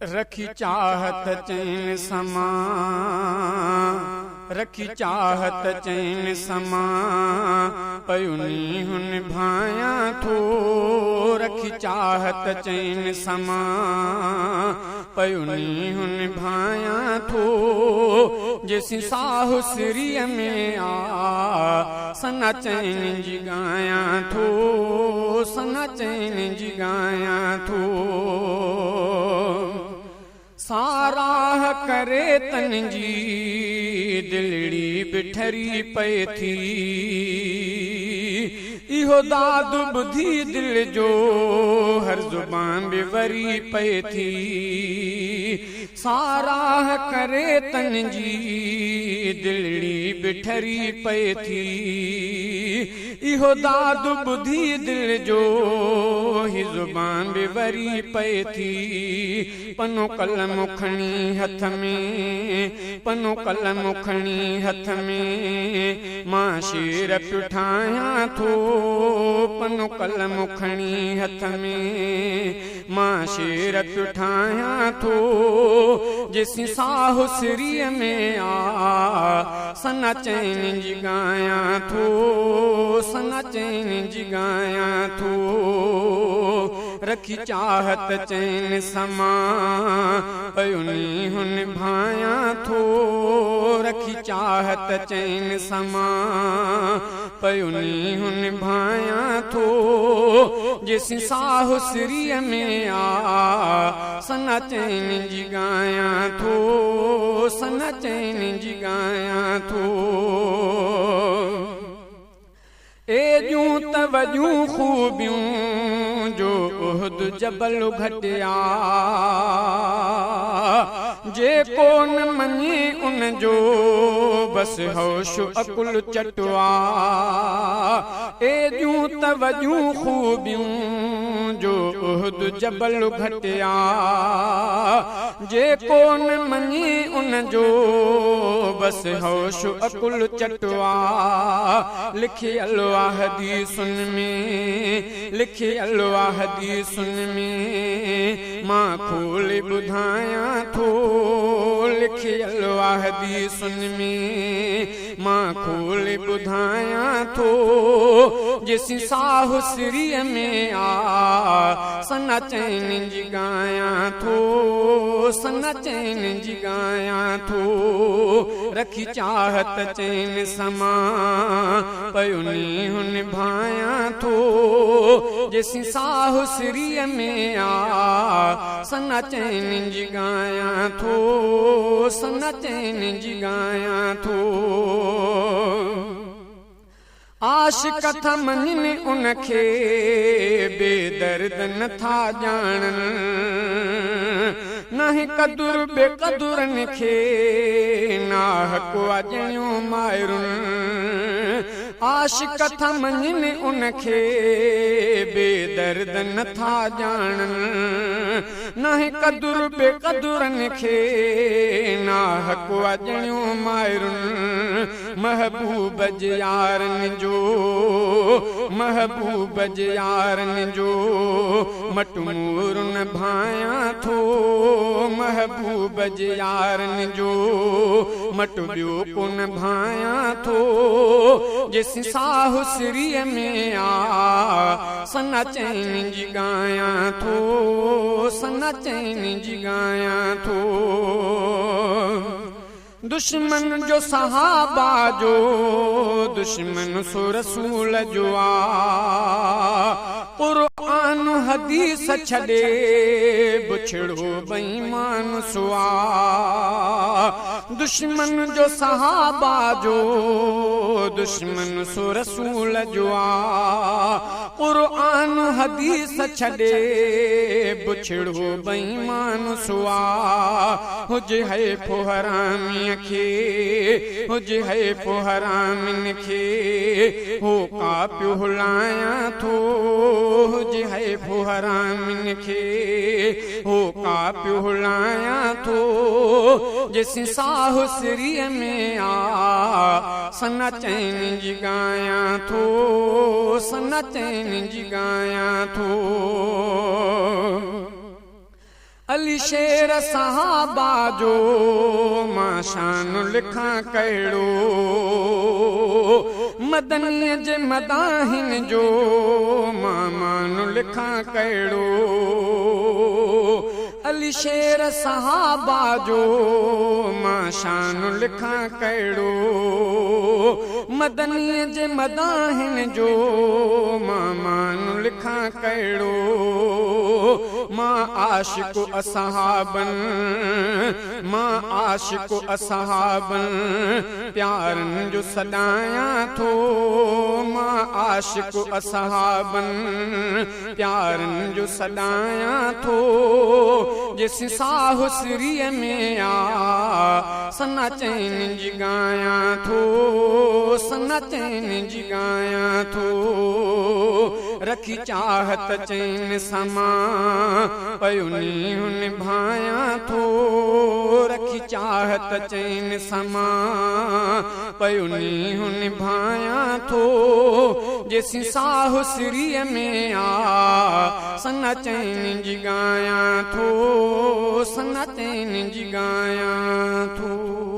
रखी चाहत चैन समा, रखी चाहत चैन समा, पयुनी हुन भाया थो। रखी चाहत चैन समा, पयुनी हुन भाया थो। जैसी साहु सिरिय में आ, सना चैन जी गाया थो, सना चैन जी गाया थो। साराह करे तन जी दिलड़ी बिठरी पे थी। इहो दाद बुधी दिल जो हर जुबान बेवरी पे थी। साराह करे तन जी दिलड़ी बिठरी पे थी। इहो दाद बुधी दिल जो ही जुबान बेवरी पे थी। पनो कलम खणी हथ में, पनो कलम खणी हथ में, मां शेर पियो ठाहियां थो। पनो कलम खणी हथ में, मां शेर पियो ठाहियां थो। जेसी साहु सिरीअ में आ, सना चैन जी गाया थो, सना चैन जी गाया थो। रखी चाहत चैन समा, पयुनी हुन भाया थो। रखी चाहत चैन समा, पयुनी हुन भाया थो। जैसी साहु सिरीअ में आ, सना चैन जी गाया थो, सना चैन जी गाया थो। ए जूं तवजूं खूबियूं जो उहद जबल घटिया। जेको न मञे उन जो बस होश अकुल चटवा। ए जूं तवजूं खूबियूं जो उहद जबल घटिया। जेको न मञे उन जो बस होश अकुल चटवा। लिखियल हदीसुन में, लिखियल हदीसुन में, मां खोल ॿुधायां थो। लिखियल हदीसुन में, मां खोल ॿुधायां थो। जेसी साहु सिरीअ में आ, सना चैन जी गाया थो, सना चैन जी गाया थो। रखी चाहत चैन समा, पयुनी हुन भाया थो। जेसी साहु सिरीअ में आ, सना चैन जी गाया थो, सना चैन जी गाया थो। आशिक था मञनि उनखे बेदर्द नथा ॼाणनि। नाहे कदुर बेकदुरनि खे नाहक अजणियूं मायरुनि। आशिक था मञनि उनखे बेदर्द नथा ॼाणनि। नाहे कदुर बेकदुरनि खे नाहक अजणियूं मायरुनि। महबूब जे यारनि जो, महबूब जे यारनि जो मटमूर न भाया थो। महबूब जे यारनि जो मट ॿियो कोन भाया थो। जेसी साहु सिरीअ में आ, सना चैन जी गाया थो, सना चैन जी गाया थो। दुश्मन जो सहाबा जो, दुश्मन सो रसूल जो आ। कुरान हदीस छॾे बुछड़ो बेईमान सुआ। दुश्मन जो सहाबा जो, दुश्मन सो रसूल जो आ। कुरान हदीस छॾे बुछड़ो बेईमान सुआ। हुजे है फो हरामीअ खे, हुजे है फो हरामिन खे, हो का पियो हुलायां थो। हुजे है फो हरामिन खे, हो का पियो हुलायां थो। जेसी साहु सिरीअ में आ, सना चैन जी गाया थो, सना चैन जी गाया थो। अली शेर सहाबा जो मां शान लिखां कहिड़ो मदनीअ जे मदाहिन जो मां मान लिखां कहिड़ो अली शेर सहाबा जो मां शान लिखां कहिड़ो मदनीअ जे मदाहिन जो मां मान लिखां कहिड़ो मां आशिक़ असहाबन मां आशिक़ असहाबन प्यारनि जो सॾायां थो मां आशिक़ असहाबन प्यारनि जो सॾायां थो जेसि साहुसरीअ में आ सना चैन जी ॻायां थो सना चैन जी ॻायां थो रखी चाहत चैन समा पयुनी हुन भायां थो रखी चाहत चैन समा पयुनी हुन भायां थो जेसि साहुसरीअ में आ सना चैन जी ॻायां थो सना चैन जी ॻायां थो।